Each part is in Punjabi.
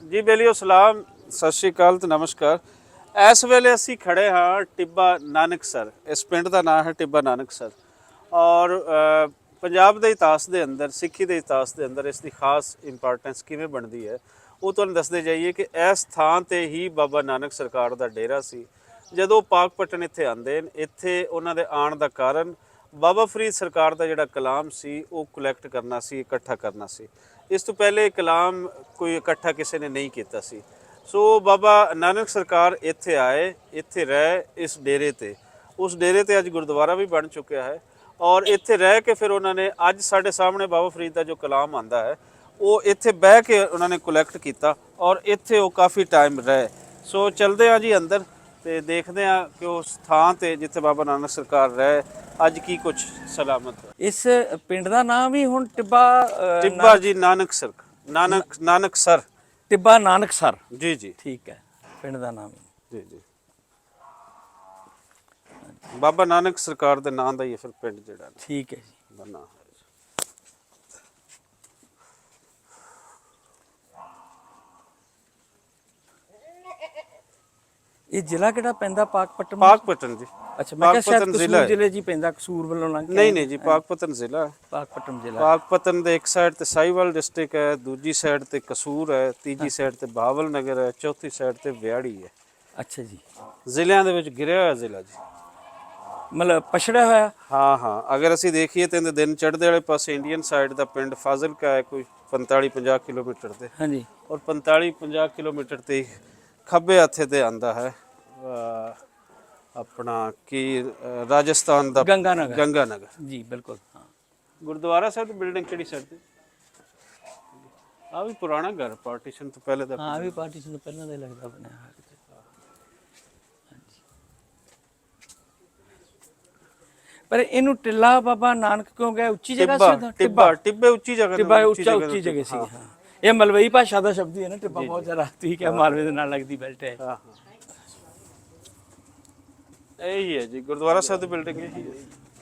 जी बेलियो सलाम सत श्री अकाल तो नमस्कार। इस वेले असी खड़े हाँ टिब्बा नानकसर। इस पिंड का नाम है टिब्बा नानकसर और पंजाब के इतिहास के अंदर सिक्खी के इतिहास के अंदर इसकी खास इंपॉर्टेंस किवें बनती है वो तुहानूं दसदे जाइए कि इस थां ते ही बाबा नानक सरकार का डेरा सी। जदों पाकपटन इत्थे आंदे ने इत्थे उन्हां दे आउण दा कारण बाबा फरीद सरकार का जिहड़ा कलाम सी वो कलैक्ट करना सी, इकट्ठा करना सी। इस तो पहले कलाम कोई इकट्ठा किसी ने नहीं किया सी। सो बाबा नानक सरकार इत्थे आए, इत्थे रह इस डेरे ते। उस डेरे ते अज गुरुद्वारा भी बन चुका है और इत्थे रह के फिर उन्होंने अज साढ़े सामने बाबा फरीद का जो कलाम आंदा है वो इत्थे बह के उन्होंने कलैक्ट किया और इत्थे वो काफ़ी टाइम रहे। सो चलते हैं जी अंदर ਤੇ ਦੇਖਦੇ ਆ ਕਿ ਉਸ ਥਾਂ ਤੇ ਜਿੱਥੇ ਬਾਬਾ ਨਾਨਕ ਸਰਕਾਰ ਰਹੇ ਅੱਜ ਕੀ ਕੁਝ ਸਲਾਮਤ ਹੈ। ਇਸ ਪਿੰਡ ਦਾ ਨਾਮ ਵੀ ਹੁਣ ਟਿੱਬਾ ਟਿੱਬਾ ਜੀ ਨਾਨਕਸਰ ਨਾਨਕਸਰ ਟਿੱਬਾ ਨਾਨਕਸਰ ਜੀ ਜੀ ਠੀਕ ਹੈ ਪਿੰਡ ਦਾ ਨਾਮ ਜੀ ਜੀ ਬਾਬਾ ਨਾਨਕ ਸਰਕਾਰ ਦੇ ਨਾਂ ਦਾ ਹੀ ਫਿਰ ਪਿੰਡ ਜਿਹੜਾ ਠੀਕ ਹੈ ਜੀ ਬਣਾ ਇਹ ਜ਼ਿਲ੍ਹਾ ਕਿਹੜਾ ਪੈਂਦਾ ਪਾਕਪਟਨ ਜੀ। ਅੱਛਾ ਮੈਂ ਕਿਹਾ ਸ਼ਾਇਦ ਕਸੂਰ ਜ਼ਿਲ੍ਹੇ ਜੀ ਪੈਂਦਾ ਕਸੂਰ ਵੱਲੋਂ ਲੰਘ ਕੇ ਨਹੀਂ ਜੀ ਪਾਕਪਟਨ ਜ਼ਿਲ੍ਹਾ ਪਾਕਪਟਨ ਜ਼ਿਲ੍ਹਾ ਪਾਕਪਟਨ ਦੇ ਇੱਕ ਸਾਈਡ ਤੇ ਸਾਈਵਾਲ ਡਿਸਟ੍ਰਿਕਟ ਹੈ, ਦੂਜੀ ਸਾਈਡ ਤੇ ਕਸੂਰ ਹੈ, ਤੀਜੀ ਸਾਈਡ ਤੇ ਬਹਾਵਲ ਨਗਰ ਹੈ, ਚੌਥੀ ਸਾਈਡ ਤੇ ਵਿਆੜੀ ਹੈ। ਅੱਛਾ ਜੀ ਜ਼ਿਲ੍ਹਿਆਂ ਦੇ ਵਿੱਚ ਗਿਰਿਆ ਹੋਇਆ ਜ਼ਿਲ੍ਹਾ ਜੀ, ਮਤਲਬ ਪਛੜਿਆ ਹੋਇਆ। ਹਾਂ ਅਗਰ ਅਸੀਂ ਦੇਖੀਏ ਤਾਂ ਦਿਨ ਚੜ੍ਹਦੇ ਵਾਲੇ ਪਾਸੇ ਇੰਡੀਅਨ ਸਾਈਡ ਦਾ ਪਿੰਡ ਫਾਜ਼ਿਲਕਾ ਹੈ ਕੋਈ 45-50 ਕਿਲੋਮੀਟਰ ਤੇ ਹਾਂਜੀ ਔਰ 45-50 ਕਿਲੋਮੀਟਰ ਤੇ ਖੱਬੇ ਹੱਥੇ ਤੇ ਆਂਦਾ ਹੈ ਆਪਣਾ ਕੀ ਰਾਜਸਥਾਨ ਦਾ ਗੰਗਾ ਨਗਰ ਜੀ ਬਿਲਕੁਲ। ਹਾਂ ਗੁਰਦੁਆਰਾ ਸਾਹਿਬ ਦੀ ਬਿਲਡਿੰਗ ਕਿਹੜੀ ਸਾਈਡ ਤੇ ਆ ਵੀ ਪੁਰਾਣਾ ਘਰ ਪਾਰਟੀਸ਼ਨ ਤੋਂ ਪਹਿਲੇ ਦਾ। ਹਾਂ ਵੀ ਪਾਰਟੀਸ਼ਨ ਤੋਂ ਪਹਿਲਾਂ ਦਾ ਹੀ ਲੱਗਦਾ ਬਣਿਆ ਹੋਇਆ ਕਿਤੇ। ਪਰ ਇਹਨੂੰ ਟਿੱਲਾ ਬਾਬਾ ਨਾਨਕ ਕਿਉਂ ਗਏ? ਉੱਚੀ ਜਗ੍ਹਾ ਸੀ ਟਿੱਬੇ ਉੱਚੀ ਜਗ੍ਹਾ ਟਿੱਬਾ ਉੱਚੀ ਜਗ੍ਹਾ ਸੀ। ਹਾਂ ਇਹ ਮਲਵਈ ਭਾਸ਼ਾ ਦਾ ਸ਼ਬਦ ਹੀ ਹੈ ਨਾ ਟਿੱਬਾ ਬਹੁਤ ਜ਼ਿਆਦਾ ਠੀਕ ਹੈ ਮਾਲਵੇ ਦੇ ਨਾਲ ਲੱਗਦੀ ਬੈਲਟ ਹੈ। ਹਾਂ ਇਹੀ ਹੈ ਜੀ ਗੁਰਦੁਆਰਾ ਸਾਹਿਬ ਦੀ ਬਿਲਡਿੰਗ ਇਹੀ ਹੈ।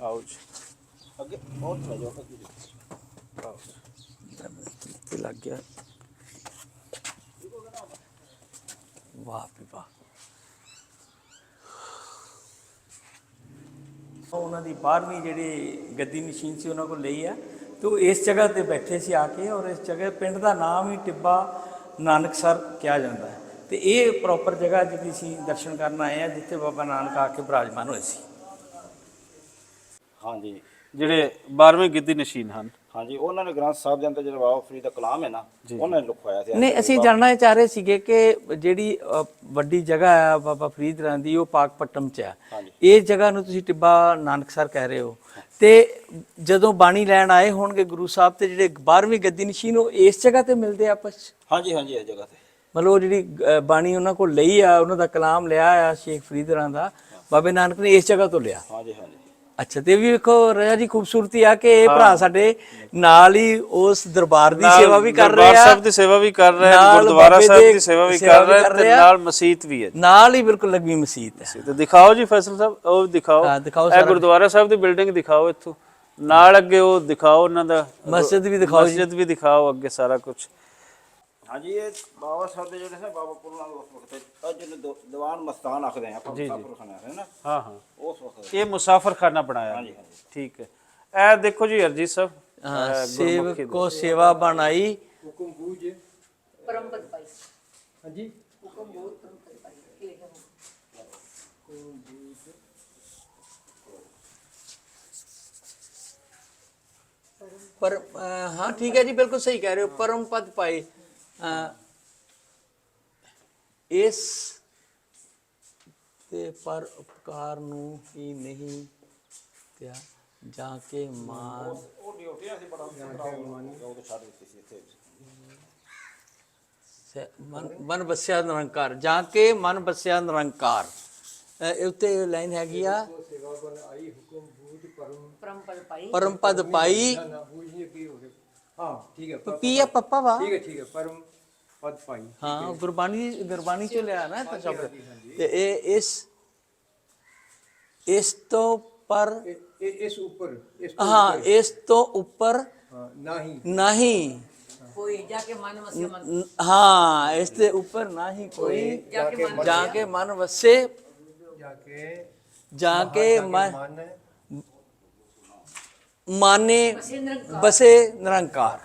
ਆਓ ਜੀ ਅੱਗੇ ਬਹੁਤ ਲੈ ਜਾਓ ਤੇ ਲੱਗ ਗਿਆ। ਵਾਹ ਵੀ ਵਾਹ। ਉਹਨਾਂ ਦੀ 12ਵੀਂ ਜਿਹੜੀ ਗੱਦੀ ਨਸ਼ੀਨ ਸੀ ਉਹਨਾਂ ਕੋਲ ਲਈ ਆ ਤੇ ਉਹ ਇਸ ਜਗ੍ਹਾ ਤੇ ਬੈਠੇ ਸੀ ਆ ਕੇ ਔਰ ਇਸ ਜਗ੍ਹਾ ਪਿੰਡ ਦਾ ਨਾਮ ਹੀ ਟਿੱਬਾ ਨਾਨਕਸਰ ਕਿਹਾ ਜਾਂਦਾ ਹੈ ਤੇ ਇਹ ਪ੍ਰੋਪਰ ਜਗ੍ਹਾ ਜਿਹਦੀ ਅਸੀਂ ਦਰਸ਼ਨ ਕਰਨ ਆਏ ਆ ਜਿੱਥੇ ਬਾਬਾ ਨਾਨਕ ਆ ਕੇ ਬਿਰਾਜਮਾਨ ਹੋਏ ਸੀ। ਹਾਂਜੀ ਜਿਹੜੇ 12ਵੇਂ ਗਿੱਦੀ ਨਸ਼ੀਨ ਹਨ। ਹਾਂਜੀ ਉਹਨਾਂ ਨੇ ਗ੍ਰੰਥ ਸਾਹਿਬ ਦੇ ਅੰਦਰ ਜਿਹੜਾ ਬਾਬਾ ਫਰੀਦ ਦਾ ਕਲਾਮ ਹੈ ਨਾ ਉਹਨਾਂ ਨੇ ਲਿਖਵਾਇਆ ਸੀ। ਨਹੀਂ ਅਸੀਂ ਜਾਣਨਾ ਚਾਹ ਰਹੇ ਸੀਗੇ ਕਿ ਜਿਹੜੀ ਵੱਡੀ ਜਗ੍ਹਾ ਆ ਬਾਬਾ ਫਰੀਦ ਰਾਂ ਦੀ ਉਹ ਪਾਕਪਟਨ ਚ ਆ। ਇਹ ਜਗ੍ਹਾ ਨੂੰ ਤੁਸੀਂ ਟਿੱਬਾ ਨਾਨਕਸਰ ਕਹਿ ਰਹੇ ਹੋ ਤੇ ਜਦੋਂ ਬਾਣੀ ਲੈਣ ਆਏ ਹੋਣਗੇ ਗੁਰੂ ਸਾਹਿਬ ਤੇ ਜਿਹੜੇ 12ਵੀਂ ਗੱਦੀ ਨਸ਼ੀਨ ਉਹ ਇਸ ਜਗ੍ਹਾ ਤੇ ਮਿਲਦੇ ਆਪਸ ਚ? ਹਾਂਜੀ ਇਸ ਜਗ੍ਹਾ ਤੇ ਮਤਲਬ ਉਹ ਜਿਹੜੀ ਬਾਣੀ ਉਹਨਾਂ ਕੋਲ ਲਈ ਆ ਉਹਨਾਂ ਦਾ ਕਲਾਮ ਲਿਆ ਆ ਸ਼ੇਖ ਫਰੀਦ ਰਾਂ ਦਾ ਬਾਬੇ ਨਾਨਕ ਨੇ ਇਸ ਜਗ੍ਹਾ ਤੋਂ ਲਿਆ। ਹਾਂਜੀ ਅੱਛਾ ਤੇ ਵੀ ਵੇਖੋ ਰਾਜਾ ਜੀ ਖੂਬਸੂਰਤੀ ਆ ਕਿ ਇਹ ਭਰਾ ਸਾਡੇ ਨਾਲ ਹੀ ਉਸ ਦਰਬਾਰ ਦੀ ਸੇਵਾ ਵੀ ਕਰ ਰਹੇ ਆ, ਦਰਬਾਰ ਸਾਹਿਬ ਦੀ ਸੇਵਾ ਵੀ ਕਰ ਰਹੇ ਆ, ਗੁਰਦੁਆਰਾ ਸਾਹਿਬ ਦੀ ਸੇਵਾ ਵੀ ਕਰ ਰਹੇ ਤੇ ਨਾਲ ਮਸਜਿਦ ਵੀ ਹੈ ਨਾਲ ਹੀ ਬਿਲਕੁਲ ਲੱਗੀ ਮਸਜਿਦ ਹੈ। ਤੇ ਦਿਖਾਓ ਜੀ ਫੈਸਲ ਸਾਹਿਬ ਉਹ ਦਿਖਾਓ ਇਹ ਗੁਰਦੁਆਰਾ ਸਾਹਿਬ ਦੀ ਬਿਲਡਿੰਗ ਦਿਖਾਓ ਇੱਥੋਂ ਨਾਲ ਅੱਗੇ ਉਹ ਦਿਖਾਓ ਉਹਨਾਂ ਦਾ ਮਸਜਿਦ ਵੀ ਦਿਖਾਓ ਮਸਜਿਦ ਵੀ ਦਿਖਾਓ ਅੱਗੇ ਸਾਰਾ ਕੁਝ। ਹਾਂਜੀ ਇਹ ਬਾਬਾ ਸਾਹਿਬ ਦੇ ਜਿਹੜੇ ਹੈ ਬਾਬਾ ਪੁਰਨਾ ਉਸ ਵਕਤ ਜਿਹਨੂੰ ਦੀਵਾਨ ਮਸਤਾਨ ਆਖਦੇ ਆ ਆਪਾਂ ਮੁਸਾਫਰਖਾਨਾ ਹੈ ਨਾ। ਹਾਂ ਉਸ ਵਕਤ ਇਹ ਮੁਸਾਫਰਖਾਨਾ ਬਣਾਇਆ। ਹਾਂਜੀ ਠੀਕ ਹੈ। ਇਹ ਦੇਖੋ ਜੀ ਹਰਜੀਤ ਸਾਹਿਬ ਸੇਵਕ ਕੋ ਸੇਵਾ ਬਣਾਈ ਹੁਕਮ ਬੂਝ ਪਰਮਪਦ ਪਾਈ। ਹਾਂਜੀ ਹੁਕਮ ਬੂਝ ਪਰਮਪਦ ਪਾਈ ਪਰ ਹਾਂ ਠੀਕ ਹੈ ਜੀ ਬਿਲकुल ਸਹੀ ਕਹਿ ਰਹੇ ਹੋ ਪਰਮ ਪਦ ਪਾਏ। ਇਸ ਤੇ ਪਰ ਉਪਕਾਰ ਨੂੰ ਹੀ ਨਹੀਂ ਪਿਆ ਜਾਂ ਕੇ ਮਾਨ ਉਹ ਡਿਊਟੀਆਂ ਸੀ ਬੜਾ ਉਹ ਛੱਡ ਦਿੱਤੀ ਸੀ ਇੱਥੇ ਮਨ ਬਸਿਆ ਨਿਰੰਕਾਰ ਜਾਂ ਕੇ ਮਨ ਬਸਿਆ ਨਿਰੰਕਾਰ। ਇਹ ਉੱਤੇ ਲਾਈਨ ਹੈਗੀ ਆ ਸੇਵਾ ਬਣ ਆਈ ਹੁਕਮ ਬੂਝ ਪਰਮਪਦ ਪਾਈ ਪਰਮ ਪਦ ਪਾਈ। ਨਾ ਬੂਝ ਨਹੀਂ ਕੀ ਹੋ ਗਿਆ। ਹਾਂ ਠੀਕ ਹੈ ਪੀ ਆ ਪੱਪਾ ਵਾ ਠੀਕ ਹੈ ਪਰਮ ਪਦ ਪਾਈ। ਹਾਂ ਗੁਰਬਾਣੀ ਚੋਂ ਲਿਆ ਨਾ ਤਾਂ ਸ਼ਬਦ ਤੇ ਇਹ ਇਸ ਤੋਂ ਪਰ ਇਸ ਉੱਪਰ ਹਾਂ ਇਸ ਤੋਂ ਉੱਪਰ ਨਹੀਂ ਨਹੀਂ कोई जाके मन वसे मन हाँ इसके ऊपर ना ही कोई जाके मन वसे जाके मन ਮਾਨੇ ਬਸੇ ਨਿਰੰਕਾਰ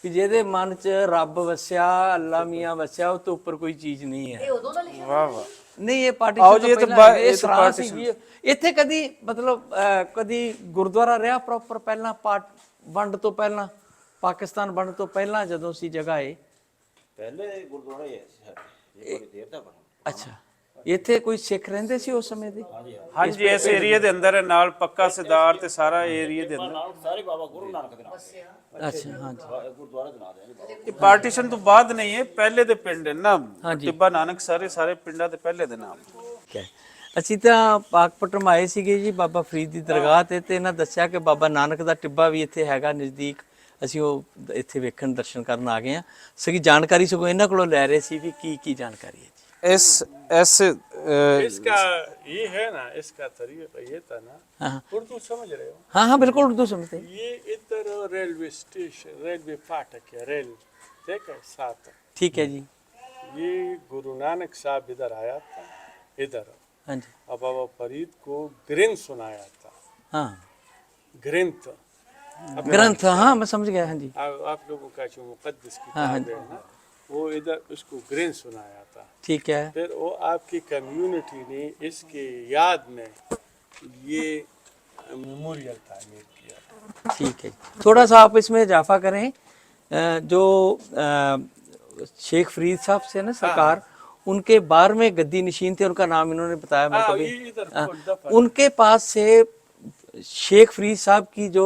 ਕਿ ਜਿਹਦੇ ਮਨ ਚ ਰੱਬ ਵਸਿਆ ਅੱਲਾ ਮੀਆਂ ਵਸਿਆ ਉਹ ਤੋਂ ਉੱਪਰ ਕੋਈ ਚੀਜ਼ ਨਹੀਂ ਹੈ ਇਹ ਉਦੋਂ ਦਾ ਲਿਖਿਆ ਵਾਹ ਵਾਹ ਨਹੀਂ ਇਹ ਆਓ ਪਾਰਟੀਸ਼ਨ ਜੀ, ਇਹ ਤੋਂ ਤਾਂ ਪਹਿਲਾਂ ਇਹ ਇਹ ਤਾਂ ਸਰਾਂ partition- ਸੀਗੀ ਇੱਥੇ ਕਦੀ ਮਤਲਬ ਕਦੀ ਗੁਰਦੁਆਰਾ ਰਿਹਾ ਪ੍ਰੋਪਰ ਪਹਿਲਾਂ ਵੰਡ ਤੋਂ ਪਹਿਲਾਂ ਪਾਕਿਸਤਾਨ ਵੰਡ ਤੋਂ ਪਹਿਲਾਂ ਜਦੋਂ ਸੀ ਜਗ੍ਹਾ ਇਹ ਪਹਿਲੇ ਗੁਰਦੁਆਰਾ ਹੀ ਹੈ ਸਾਡੇ ਇਹ ਬੜੀ ਦੇਰ ਦਾ ਬਣਾ ਅੱਛਾ ਇੱਥੇ ਕੋਈ ਸਿੱਖ ਰਹਿੰਦੇ ਸੀ ਉਸ ਸਮੇਂ ਦੇ ਹਾਂਜੀ ਇਸ ਏਰੀਆ ਦੇ ਅੰਦਰ ਨਾਲ ਪੱਕਾ ਸਰਦਾਰ ਤੇ ਸਾਰਾ ਏਰੀਆ ਦੇ ਅੰਦਰ ਨਾਲ ਸਾਰੇ ਬਾਬਾ ਗੁਰੂ ਨਾਨਕ ਦੇ ਨਾਮ ਅੱਛਾ ਹਾਂਜੀ ਗੁਰਦੁਆਰਾ ਦੇ ਨਾਮ ਦੇ ਇਹ ਪਾਰਟੀਸ਼ਨ ਤੋਂ ਬਾਅਦ ਨਹੀਂ ਹੈ ਪਹਿਲੇ ਦੇ ਪਿੰਡ ਹੈ ਨਾ ਹਾਂਜੀ। ਟਿੱਬਾ ਨਾਨਕ ਸਾਰੇ ਪਿੰਡਾਂ ਦੇ ਪਹਿਲੇ ਦੇ ਨਾਮ ਠੀਕ ਹੈ ਅਸੀਂ ਤਾਂ ਪਾਕਪਟਮ ਆਏ ਸੀਗੇ ਜੀ ਬਾਬਾ ਫਰੀਦ ਦੀ ਦਰਗਾਹ ਤੇ ਇਹਨਾਂ ਦੱਸਿਆ ਕਿ ਬਾਬਾ ਨਾਨਕ ਦਾ ਟਿੱਬਾ ਵੀ ਇੱਥੇ ਹੈਗਾ ਨਜ਼ਦੀਕ ਅਸੀਂ ਉਹ ਇੱਥੇ ਵੇਖਣ ਦਰਸ਼ਨ ਕਰਨ ਆ ਗਏ ਆ ਸਗੀ ਜਾਣਕਾਰੀ ਸਗੋਂ ਇਹਨਾਂ ਕੋਲੋਂ ਲੈ ਰਹੇ ਸੀ ਵੀ ਕੀ ਜਾਣਕਾਰੀ ਹੈ ਜੀ इस इसका ये है ना, इसका तरीका ये था ना, हाँ उर्दू समझ रहे हो? हाँ हाँ बिल्कुल उर्दू समझते हैं। ये इधर रेलवे स्टेशन, रेलवे फाटक है, रेल देखा साथ। ठीक है जी ये गुरु नानक साहब इधर आया था, इधर हाँ जी अब बाबा फरीद को ग्रंथ सुनाया था, हाँ ग्रंथ। ग्रंथ हाँ मैं समझ गया हाँ जी आप लोगों का जो मुकद्दस हाँ, हाँ किताब है ना, वो इधर उसको ग्रंथ सुनाया था। ठीक है फिर वो आपकी कम्युनिटी ने इसके याद में ये मेमोरियल तामीर किया। ठीक है थोड़ा सा आप इसमें इजाफा करें जो शेख फरीद साहब से ना सरकार उनके 12वें गद्दी नशीन थे उनका नाम इन्होंने बताया मैं कभी ये इधर हाँ, दफा उनके पास से शेख फरीद साहब की जो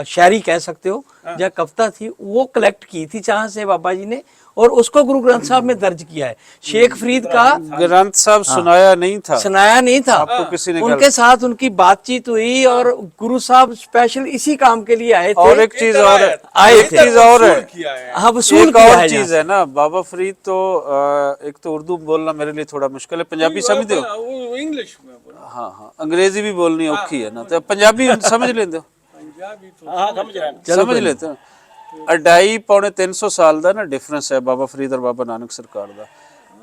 शायरी कह सकते हो या कविता थी वो कलेक्ट की थी जहाँ से बाबा जी ने और उसको गुरु ग्रंथ साहब में दर्ज किया है शेख फरीद का ग्रंथ साहब सुनाया नहीं था सुनाया नहीं था आपको किसी ने उनके साथ उनकी बातचीत हुई और गुरु साहब स्पेशल इसी काम के लिए आए थे और एक चीज और आए एक थे चीज और है किया है। हाँ वसूल एक किया और है चीज है ना बाबा फरीद तो एक तो उर्दू बोलना मेरे लिए थोड़ा मुश्किल है पंजाबी समझते हो वो इंग्लिश में बोला, हाँ हाँ अंग्रेजी भी बोलनी औखी है ना तो पंजाबी समझ लेते हो पंजाबी तो हाँ समझ रहे हैं समझ लेते हो 250-300 ਸਾਲ ਦਾ ਨਾ ਡਿਫਰੈਂਸ ਹੈ ਬਾਬਾ ਫਰੀਦ ਔਰ ਬਾਬਾ ਨਾਨਕ ਸਰਕਾਰ ਦਾ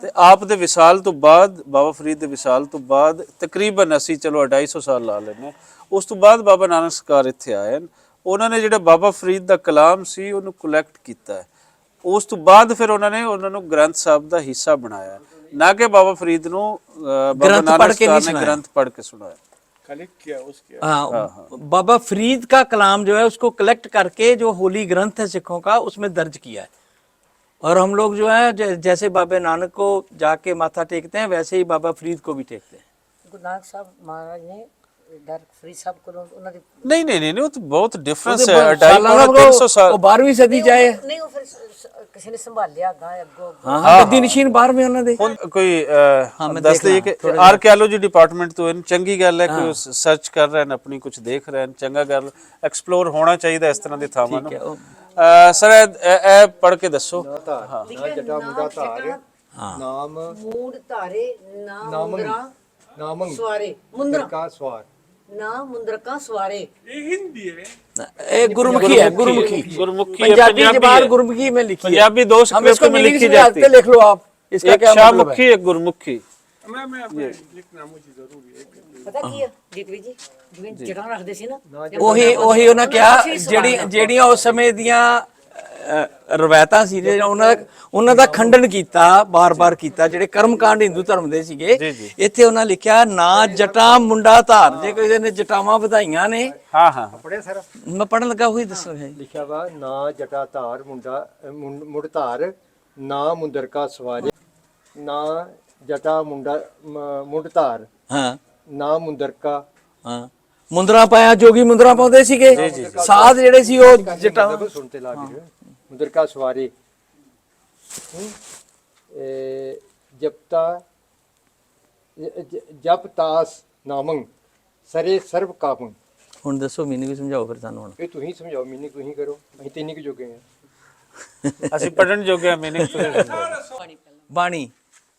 ਤੇ ਆਪ ਦੇ ਵਿਸਾਲ ਤੋਂ ਬਾਅਦ ਬਾਬਾ ਫਰੀਦ ਦੇ ਵਿਸਾਲ ਤੋਂ ਬਾਅਦ ਤਕਰੀਬਨ ਅਸੀਂ ਚਲੋ 250 ਸਾਲ ਲਾ ਲੈਨੇ ਉਸ ਤੋਂ ਬਾਅਦ ਬਾਬਾ ਨਾਨਕ ਸਰਕਾਰ ਇੱਥੇ ਆਏ ਨੇ ਉਹਨਾਂ ਨੇ ਜਿਹੜਾ ਬਾਬਾ ਫਰੀਦ ਦਾ ਕਲਾਮ ਸੀ ਉਹਨੂੰ ਕਲੈਕਟ ਕੀਤਾ ਹੈ ਉਸ ਤੋਂ ਬਾਅਦ ਫਿਰ ਉਹਨਾਂ ਨੇ ਉਹਨਾਂ ਨੂੰ ਗ੍ਰੰਥ ਸਾਹਿਬ ਦਾ ਹਿੱਸਾ ਬਣਾਇਆ ਨਾ ਕਿ ਬਾਬਾ ਫਰੀਦ ਨੂੰ ਬਾਬਾ ਨਾਨਕ ਸਰਕਾਰ ਨੇ ਗ੍ਰੰਥ ਪੜ੍ਹ ਕੇ ਸੁਣਾਇਆ कलेक्ट किया उसके हाँ बाबा फरीद का कलाम जो है उसको कलेक्ट करके जो होली ग्रंथ है सिखों का उसमें दर्ज किया है और हम लोग जो है जैसे बाबा नानक को जाके माथा टेकते हैं वैसे ही बाबा फरीद को भी टेकते हैं ਗੁਰੂ ਨਾਨਕ ਸਾਹਿਬ ਮਹਾਰਾਜ ਨੇ ਡਰ ਫਰੀਦ ਸਾਹਿਬ ਕੋਲੋਂ ਉਹਨਾਂ ਦੀ ਨਹੀਂ ਉਹ ਤਾਂ ਬਹੁਤ ਡਿਫਰੈਂਸ ਹੈ 250-300 ਸਾਲ ਉਹ 12ਵੀਂ ਸਦੀ ਚ ਆਏ ਨਹੀਂ ਉਹ ਫਿਰ ਕਿਸੇ ਨੇ ਸੰਭਾਲਿਆ ਗਾਂ ਅੱਗੋਂ ਹਾਂ ਹਾਂ ਗੱਦੀ ਨਸ਼ੀਨ 12ਵੇਂ ਉਹਨਾਂ ਦੇ ਹੁਣ ਕੋਈ ਮੈਂ ਦੱਸ ਦੇਖ ਦਈਏ ਕਿ ਆਰਕੀਓਲੋਜੀ ਡਿਪਾਰਟਮੈਂਟ ਤੋਂ ਚੰਗੀ ਗੱਲ ਹੈ ਕਿ ਸਰਚ ਕਰ ਰਹੇ ਨੇ ਆਪਣੀ ਕੁਝ ਦੇਖ ਰਹੇ ਨੇ ਚੰਗਾ ਗੱਲ ਐਕਸਪਲੋਰ ਹੋਣਾ ਚਾਹੀਦਾ ਇਸ ਤਰ੍ਹਾਂ ਦੀ ਥਾਵਾਂ ਨੂੰ ਸਰ ਇਹ ਪੜ੍ਹ ਕੇ ਦੱਸੋ ਹਾਂ ਜਟਾ ਮੁੰਡਾ ਧਾਰ ਨਾਮ ਮੂੜ ਧਾਰੇ ਨਾ ਮੁੰਦਰਾ ਨਾਮੰ ਸਵਾਰੇ ਮੁੰਦਰਾ ਕਾ ਸਵਾਰ ਨਾ ਮੁੰਦਰ ਕਾ ਸਵਾਰੇ ये हिंदी है। ਇਹ ਗੁਰਮੁਖੀ है गुरमुखी गुरमुखी पंजाबी जबान गुरमुखी में लिखी है पंजाबी दो हम स्क्रिप्ट इसको में मीनिंग लिखी समझाते जाती है लिख लो आप इसका एक क्या मतलब है शाहमुखी एक गुरमुखी मैं अपने लिखना मुझे जरूरी है ਪਤਾ ਕੀ ਹੈ ਜੀਤਵੀ ਜੀ ਜਿਵੇਂ ਜਗ੍ਹਾ ਰੱਖਦੇ ਸੀ ਨਾ ਉਹੀ ਉਹਨਾਂ ਕਿਹਾ ਜਿਹੜੀਆਂ ਉਸ ਸਮੇਂ ਦੀਆਂ ਰਵਾਇਤਾਂ ਸੀ ਜੇ ਉਹਨਾਂ ਦਾ ਖੰਡਨ ਕੀਤਾ ਬਾਰ-ਬਾਰ ਕੀਤਾ ਜਿਹੜੇ ਕਰਮਕਾਂਡ ਹਿੰਦੂ ਧਰਮ ਦੇ ਸੀਗੇ ਇੱਥੇ ਉਹਨਾਂ ਲਿਖਿਆ ਨਾ ਜਟਾ ਮੁੰਡਾ ਧਾਰ ਜੇ ਕਿਸੇ ਨੇ ਜਟਾਵਾਂ ਵਧਾਈਆਂ ਨੇ ਹਾਂ ਪੜਿਆ ਸਰ ਮੈਂ ਪੜਨ ਲੱਗਾ ਉਹੀ ਦੱਸਣਾ ਹੈ ਲਿਖਿਆ ਵਾ ਨਾ ਜਟਾ ਧਾਰ ਮੁੰਡਾ ਮੁੰਡ ਧਾਰ ਨਾ ਮੁੰਦਰ ਕਾ ਸਵਾਰੇ ਨਾ ਜਟਾ ਮੁੰਡਾ ਮੁੰਡ ਧਾਰ ਹਾਂ ਨਾ ਮੁੰਦਰ ਕਾ ਹਾਂ ਮੁੰਦਰਾ ਪਾਇਆ ਜੋਗੀ ਮੁੰਦਰਾ ਪਾਉਂਦੇ ਸੀਗੇ ਸਾਧ ਜਿਹੜੇ ਸੀ ਉਹ ਜਟਾ ਸੁਣਤੇ ਲਾ ਕੇ ਮੁੰਦਰ ਕਾ ਸਵਾਰੇ ਜਪ ਤਾਸ ਨਾਮੰ ਸਰੇ ਸਰਬ ਕਾਮੰ ਹੁਣ ਦੱਸੋ ਮੈਨੂੰ ਵੀ ਸਮਝਾਓ ਫਿਰ ਸਾਨੂੰ ਹੁਣ ਇਹ ਤੁਸੀਂ ਸਮਝਾਓ ਮੀਨਿੰਗ ਤੁਸੀਂ ਕਰੋ ਅਸੀਂ ਤਿੰਨ ਕੁ ਜੋਗੇ ਆ ਅਸੀਂ ਪੜਨ ਜੋਗੇ ਮੀਨਿੰਗ ਬਾਣੀ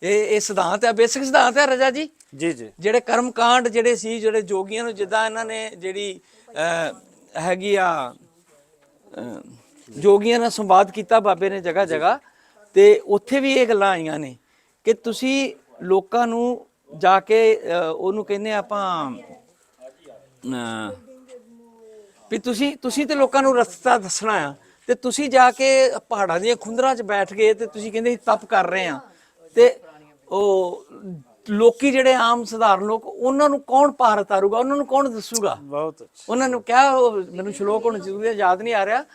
ਇਹ ਸਿਧਾਂਤ ਹੈ ਬੇਸਿਕ ਸਿਧਾਂਤ ਹੈ ਰਜਾ ਜੀ ਜੀ ਜਿਹੜੇ ਕਰਮ ਕਾਂਡ ਜਿਹੜੇ ਸੀ ਜਿਹੜੇ ਜੋਗੀਆਂ ਨੂੰ ਜਿੱਦਾਂ ਇਹਨਾਂ ਨੇ ਜਿਹੜੀ ਹੈਗੀ ਆ ਜੋਗੀਆਂ ਨਾਲ ਸੰਵਾਦ ਕੀਤਾ ਬਾਬੇ ਨੇ ਜਗ੍ਹਾ ਜਗ੍ਹਾ, ਤੇ ਉੱਥੇ ਵੀ ਇਹ ਗੱਲਾਂ ਆਈਆਂ ਨੇ ਕਿ ਤੁਸੀਂ ਲੋਕਾਂ ਨੂੰ ਜਾ ਕੇ ਉਹਨੂੰ ਕਹਿੰਦੇ ਆਪਾਂ ਵੀ ਤੁਸੀਂ ਤੇ ਲੋਕਾਂ ਨੂੰ ਰਸਤਾ ਦੱਸਣਾ ਆ, ਤੇ ਤੁਸੀਂ ਜਾ ਕੇ ਪਹਾੜਾਂ ਦੀਆਂ ਖੁੰਦਰਾਂ 'ਚ ਬੈਠ ਗਏ ਤੇ ਤੁਸੀਂ ਕਹਿੰਦੇ ਤਪ ਕਰ ਰਹੇ ਆ, ਤੇ ਉਹ ਲੋਕੀ ਜਿਹੜੇ ਆਮ ਸਧਾਰਨ ਲੋਕ, ਉਹਨਾਂ ਨੂੰ ਕੌਣ ਪਾਰ ਉਤਾਰੂਗਾ, ਉਹਨਾਂ ਨੂੰ ਕੌਣ ਦੱਸੂਗਾ? ਬਹੁਤ ਅੱਛਾ। ਉਹਨਾਂ ਨੂੰ ਕਿਹਾ, ਉਹ ਮੈਨੂੰ ਸ਼ਲੋਕ ਹੁਣ ਜ਼ਰੂਰ ਯਾਦ ਨਹੀਂ ਆ ਰਿਹਾ,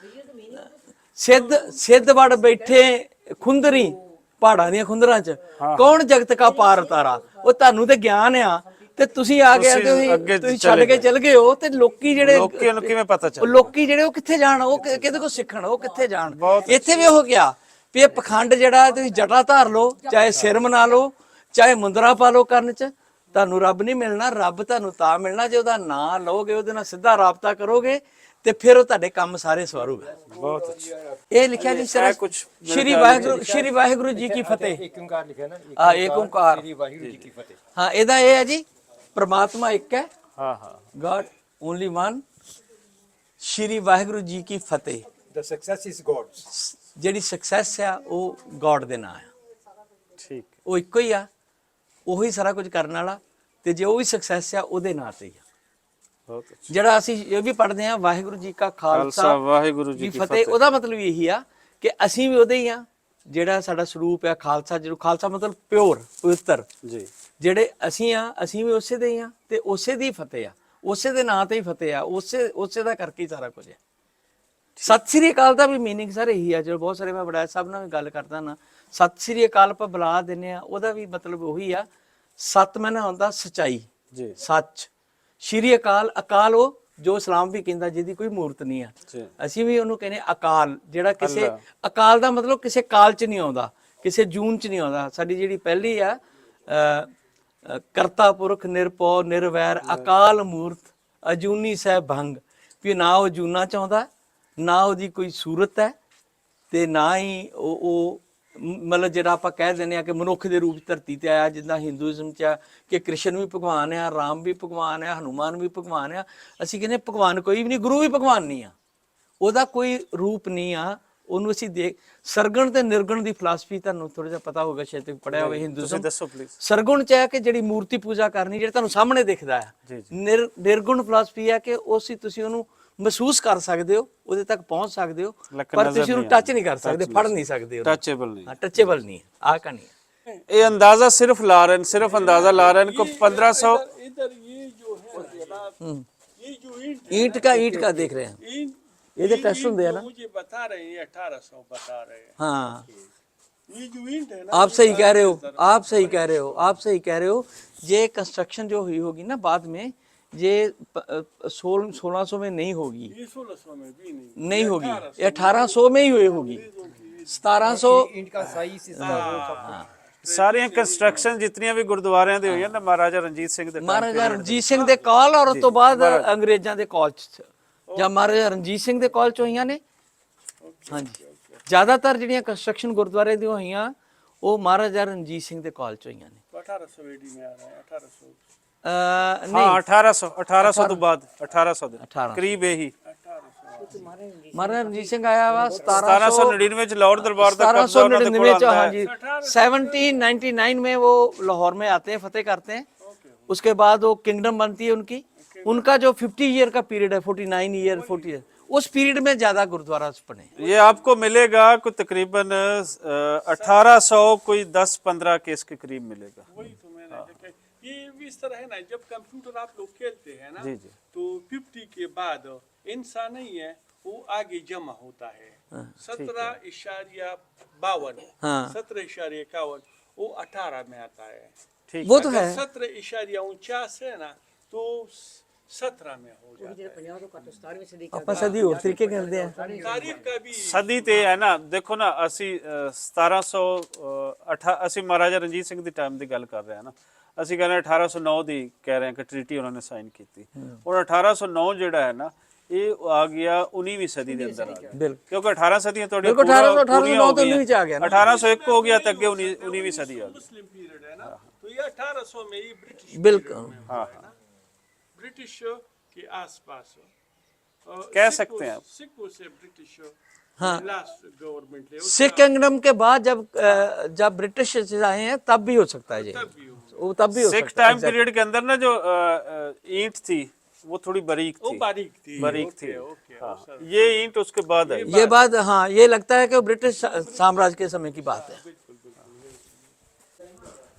ਸਿੱਧ ਵੜ ਬੈਠੇ ਖੁੰਦਰੀ ਪਹਾੜਾਂ ਦੀਆਂ ਖੁੰਦਰਾਂ 'ਚ, ਕੌਣ ਜਗਤ ਕਾ ਪਾਰ ਉਤਾਰਾ। ਉਹ ਤੁਹਾਨੂੰ ਤੇ ਗਿਆਨ ਆ, ਤੇ ਤੁਸੀਂ ਆ ਗਏ, ਤੁਸੀਂ ਛੱਡ ਕੇ ਚਲ ਗਏ ਹੋ, ਤੇ ਲੋਕੀ ਜਿਹੜੇ ਲੋਕਾਂ ਨੂੰ ਕਿਵੇਂ ਪਤਾ ਚੱਲ? ਲੋਕੀ ਜਿਹੜੇ ਉਹ ਕਿੱਥੇ ਜਾਣ, ਉਹ ਕਿਹਦੇ ਕੋਲ ਸਿੱਖਣ, ਉਹ ਕਿੱਥੇ ਜਾਣ? ਇੱਥੇ ਵੀ ਉਹ ਗਿਆ ਵੀ ਇਹ ਪਖੰਡ ਜਿਹੜਾ, ਤੁਸੀਂ ਜਟਾ ਧਾਰ ਲਓ, ਚਾਹੇ ਸਿਰ ਮਨਾ ਲਓ, ਚਾਹੇ ਮੁੰਦਰਾ ਪਾ ਲਓ ਕੰਨ 'ਚ, ਤੁਹਾਨੂੰ ਰੱਬ ਨਹੀਂ ਮਿਲਣਾ। ਰੱਬ ਤੁਹਾਨੂੰ ਤਾਂ ਮਿਲਣਾ ਜੇ ਉਹਦਾ ਨਾਂ ਲਓਗੇ, ਉਹਦੇ ਨਾਲ ਸਿੱਧਾ ਰਾਬਤਾ ਕਰੋਗੇ, ਤੇ ਫਿਰ ਉਹ ਤੁਹਾਡੇ ਕੰਮ ਸਾਰੇ ਸਵਾਰੂਗਾ। ਬਹੁਤ ਅੱਛਾ। ਇਹ ਲਿਖਿਆ ਜੀ ਸਰ, ਸ਼੍ਰੀ ਵਾਹਿਗੁਰੂ ਜੀ ਕੀ ਫਤਿਹ। ਇੱਕ ਓੰਕਾਰ ਲਿਖਿਆ ਨਾ, ਹਾਂ, ਏਕ ਓੰਕਾਰ, ਸ੍ਰੀ ਵਾਹਿਗੁਰੂ ਜੀ ਕੀ ਫਤਿਹ। ਹਾਂ, ਇਹਦਾ ਇਹ ਹੈ ਜੀ, ਪ੍ਰਮਾਤਮਾ ਇੱਕ ਹੈ, ਹਾਂ ਹਾਂ, god only one, Shri Waheguru ji Ki Fateh. The success is God's. ਜਿਹੜੀ ਸਕਸੈਸ ਆ ਉਹ ਗॉड ਦੇ ਨਾਂ ਆ, ਠੀਕ। ਉਹ ਇੱਕੋ ਹੀ ਆ, ਉਹੀ ਸਾਰਾ ਕੁਝ ਕਰਨ ਵਾਲਾ, ਤੇ ਜੇ ਉਹ ਵੀ ਸਕਸੈਸ ਆ ਉਹਦੇ ਨਾਂ ਤੇ ਹੀ ਆ। ਬਹੁਤ ਅੱਛਾ। ਜਿਹੜਾ ਅਸੀਂ ਇਹ ਵੀ ਪੜ੍ਹਦੇ ਆ, ਵਾਹਿਗੁਰੂ ਜੀ ਕਾ ਖਾਲਸਾ ਵਾਹਿਗੁਰੂ ਜੀ ਕੀ ਫਤਿਹ, ਉਹਦਾ ਮਤਲਬ ਇਹੀ ਆ ਕਿ ਅਸੀਂ ਵੀ ਉਹਦੇ ਹੀ ਆ। ਜਿਹੜਾ ਸਾਡਾ ਸਰੂਪ ਆ ਖਾਲਸਾ, ਜਿਹੜਾ ਖਾਲਸਾ ਮਤਲਬ ਪਿਓਰ, ਪਵਿੱਤਰ ਜੀ, ਜਿਹੜੇ ਅਸੀਂ ਆ, ਅਸੀਂ ਵੀ ਉਸੇ ਦੇ ਹੀ ਆ, ਤੇ ਉਸੇ ਦੀ ਫਤਿਹ ਆ, ਉਸੇ ਦੇ ਨਾਂ ਤੇ ਹੀ ਫਤਿਹ ਆ, ਉਸੇ ਦਾ ਕਰਕੇ ਹੀ ਸਾਰਾ ਕੁਝ ਹੈ। ਸਤਿ ਸ੍ਰੀ ਅਕਾਲ ਦਾ ਵੀ ਮੀਨਿੰਗ ਸਰ ਇਹੀ ਆ, ਜੋ ਬਹੁਤ ਸਾਰੇ ਮੈਂ ਬੜਾ ਸਭ ਨਾਲ ਵੀ ਗੱਲ ਕਰਦਾ ਨਾ, ਸਤਿ ਸ੍ਰੀ ਅਕਾਲ ਆਪਾਂ ਬੁਲਾ ਦਿੰਦੇ ਆ, ਉਹਦਾ ਵੀ ਮਤਲਬ ਉਹੀ ਆ। ਸਤ ਮੈਨਾਂ ਹੁੰਦਾ ਸਚਾਈ, ਜੀ, ਸੱਚ। ਸ਼੍ਰੀ ਅਕਾਲ, ਅਕਾਲ ਉਹ ਜੋ ਇਸਲਾਮ ਵੀ ਕਹਿੰਦਾ ਜਿਹਦੀ ਕੋਈ ਮੂਰਤ ਨਹੀਂ ਆ, ਅਸੀਂ ਵੀ ਉਹਨੂੰ ਕਹਿੰਦੇ ਅਕਾਲ, ਜਿਹੜਾ ਕਿਸੇ, ਅਕਾਲ ਦਾ ਮਤਲਬ ਕਿਸੇ ਕਾਲ 'ਚ ਨਹੀਂ ਆਉਂਦਾ, ਕਿਸੇ ਜੂਨ 'ਚ ਨਹੀਂ ਆਉਂਦਾ। ਸਾਡੀ ਜਿਹੜੀ ਪਹਿਲੀ ਆ ਕਰਤਾ ਪੁਰਖ ਨਿਰਭਉ ਨਿਰਵੈਰ ਅਕਾਲ ਮੂਰਤ ਅਜੂਨੀ ਸਹਿ ਭੰਗ, ਵੀ ਨਾ ਉਹ ਜੂਨਾ 'ਚ ਆਉਂਦਾ, ਨਾ ਉਹਦੀ ਕੋਈ ਸੂਰਤ ਹੈ, ਤੇ ਨਾ ਹੀ ਉਹ ਮਤਲਬ ਜਿਹੜਾ ਆਪਾਂ ਕਹਿ ਦਿੰਦੇ ਆ ਕਿ ਮਨੁੱਖ ਦੇ ਰੂਪ ਧਰਤੀ ਤੇ ਆਇਆ, ਜਿੱਦਾਂ ਹਿੰਦੂਇਜ਼ਮ 'ਚ ਆ ਕਿ ਕ੍ਰਿਸ਼ਨ ਵੀ ਭਗਵਾਨ ਆ, ਰਾਮ ਵੀ ਭਗਵਾਨ ਆ, ਹਨੂਮਾਨ ਵੀ ਭਗਵਾਨ ਆ। ਅਸੀਂ ਕਹਿੰਦੇ ਭਗਵਾਨ ਕੋਈ ਵੀ ਨਹੀਂ, ਗੁਰੂ ਵੀ ਭਗਵਾਨ ਨਹੀਂ ਆ, ਉਹਦਾ ਕੋਈ ਰੂਪ ਨਹੀਂ ਆ। ਉਹਨੂੰ ਅਸੀਂ ਦੇਖ, ਸਰਗੁਣ ਤੇ ਨਿਰਗੁਣ ਦੀ ਫਿਲਾਸਫੀ ਤੁਹਾਨੂੰ ਥੋੜਾ ਜਿਹਾ ਪਤਾ ਹੋਗਾ, ਸ਼ਾਇਦ ਪੜਿਆ ਹੋਵੇ ਹਿੰਦੂਇਜ਼ਮ। ਦੱਸੋ ਪਲੀਜ਼। ਸਰਗੁਣ 'ਚ ਹੈ ਕਿ ਜਿਹੜੀ ਮੂਰਤੀ ਪੂਜਾ ਕਰਨੀ, ਜਿਹੜਾ ਤੁਹਾਨੂੰ ਸਾਹਮਣੇ ਦਿਖਦਾ ਹੈ। ਨਿਰਗੁਣ ਫਿਲਾਸਫੀ ਹੈ ਕਿ ਤੁਸੀਂ ਉਹਨੂੰ ਮਹਿਸੂਸ ਕਰ ਸਕਦੇ ਹੋ, ਉਹਦੇ ਤੱਕ ਪਹੁੰਚ ਸਕਦੇ ਹੋ, ਪਰ ਤੁਸੀਂ ਉਹਨੂੰ ਟੱਚ ਨਹੀਂ ਕਰ ਸਕਦੇ, ਫੜ ਨਹੀਂ ਸਕਦੇ, ਟੱਚੇਬਲ ਨਹੀਂ। ਹਾਂ, ਟੱਚੇਬਲ ਨਹੀਂ, ਆਹ ਕਹਾਣੀ ਹੈ। ਇਹ ਅੰਦਾਜ਼ਾ ਸਿਰਫ ਲਾ ਰਹੇ, ਸਿਰਫ ਅੰਦਾਜ਼ਾ ਲਾ ਰਹੇ को 1500 इधर ये जो है जनाब, ये जो ईंट का देख रहे हैं, ये टेस्ट होंगे है ना, मुझे बता रहे हैं 1800 बता रहे हैं। हाँ, ये जो ईंट है ना, आप सही कह रहे हो, आप सही कह रहे हो, आप सही कह रहे हो। ये कंस्ट्रक्शन जो हुई होगी ना बाद में, ये 1600 में नहीं होगी, ये 1600 में भी नहीं होगी, ये 1800 में ही हुई होगी, 1700। इनका साइज इसका ਸਾਰੀਆਂ ਕੰਸਟਰਕਸ਼ਨ ਜਿਤਨੀਆਂ ਵੀ ਗੁਰਦੁਆਰਿਆਂ ਦੇ ਹੋਈਆਂ ਨਾ, ਮਹਾਰਾਜਾ ਰਣਜੀਤ ਸਿੰਘ ਦੇ ਮਹਾਰਾਜਾ ਰਣਜੀਤ ਸਿੰਘ ਦੇ ਕਾਲ, ਔਰ ਉਸ ਤੋਂ ਬਾਅਦ ਅੰਗਰੇਜ਼ਾਂ ਦੇ ਕਾਲ 'ਚ, ਜਾਂ ਮਹਾਰਾਜਾ ਰਣਜੀਤ ਸਿੰਘ ਦੇ ਕਾਲ 'ਚ ਹੋਈਆਂ ਨੇ। ਹਾਂਜੀ, ਜ਼ਿਆਦਾਤਰ ਜਿਹੜੀਆਂ ਕੰਸਟਰਕਸ਼ਨ ਗੁਰਦੁਆਰੇ ਦੀਆਂ ਹੋਈਆਂ, ਉਹ ਮਹਾਰਾਜਾ ਰਣਜੀਤ ਸਿੰਘ ਦੇ ਕਾਲ 'ਚ ਹੋਈਆਂ ਨੇ। 1800 एडी में आ रहा है, 1800 ਨਹੀਂ, 1800 ਤੋਂ ਬਾਅਦ, 1800 ਦੇ 1800 ਕਰੀਬ ਇਹੀ। ਮਹਾਰਾਜਾ ਰਣਜੀਤ ਸਿੰਘ ਆਇਆ ਵਾ 1799 ਵਿੱਚ ਲਾਹੌਰ ਦਰਬਾਰ ਦਾ ਕਬਜ਼ਾ ਉਹਨਾਂ ਦੇ ਕੋਲ 1799 ਆਉਂਦਾ हाँ जी, 1799 में वो लाहौर में आते हैं, फतेह करते हैं। उसके बाद वो किंगडम बनती है उनकी। उनका जो 50 ईयर का पीरियड है, 49 ईयर 40 ईयर, उस पीरियड में ज्यादा गुरुद्वारा बने। ये आपको मिलेगा कोई तकरीबन 1800 कोई 10-15 के इसके करीब मिलेगा। वही तो मैंने देखा। ये भी इस तरह है ना, जब कंप्यूटर आप लोग खेलते हैं ना, जी जी, तो 50 के बाद इंसान नहीं है, वो आगे जमा होता है। 17.52, हाँ। 17.51, वो 18 में आता है। ठीक, वो तो है। 17.49 है ना, तो 17 में हो जाता है। 50 ਤੋਂ ਘੱਟ 17ਵੀਂ ਸਦੀ ਆਪਾਂ ਸਦੀ ਹੋਰ ਤਰੀਕੇ ਕਰਦੇ ਆ। तारीख का भी ਸਦੀ ਤੇ ਹੈ ਨਾ। ਦੇਖੋ ਨਾ, ਅਸੀਂ 1708 ਅਸੀਂ ਮਹਾਰਾਜਾ ਰਣਜੀਤ ਸਿੰਘ ਦੇ ਟਾਈਮ ਦੀ ਗੱਲ ਕਰ ਰਹੇ ਹਾਂ ਨਾ। ਅਸੀਂ ਕਹਿੰਦੇ 1809 ਦੀ ਕਹਿ ਰਹੇ ਹਾਂ ਕਿ ਟ੍ਰੀਟੀ ਉਹਨਾਂ ਨੇ ਸਾਈਨ ਕੀਤੀ। ਔਰ 1809 ਜਿਹੜਾ ਹੈ ਨਾ, ਇਹ ਆ ਗਿਆ 19ਵੀਂ ਸਦੀ ਦੇ ਅੰਦਰ ਆ ਗਿਆ, ਬਿਲਕੁਲ, ਕਿਉਂਕਿ 18 ਸਦੀਆਂ ਤੁਹਾਡੀਆਂ ਬਿਲਕੁਲ, 1809 ਤੋਂ 19 ਚ ਆ ਗਿਆ ਨਾ। 1801 ਹੋ ਗਿਆ ਤੇ ਅੱਗੇ 19ਵੀਂ ਸਦੀ ਆ ਗਈ। मुस्लिम पीरियड है ना, तो ये 1800 में ही ब्रिटिश बिल्कुल, हाँ, ब्रिटिश के आसपास कह सकते हैं आप। सिखों से ब्रिटिश लास्ट गवर्नमेंट ले सिख किंगडम के बाद जब ब्रिटिश आए हैं तब भी हो सकता है जी, वो तब भी हो सिख सकता है। टाइम पीरियड के अंदर ना जो ईंट थी वो थोड़ी बारीक वो थी, बारीक थी। बारीक थी। ओके हाँ, ये ईंट उसके बाद आई। ये बात, हाँ, ये लगता है कि वो ब्रिटिश साम्राज्य के समय की बात है।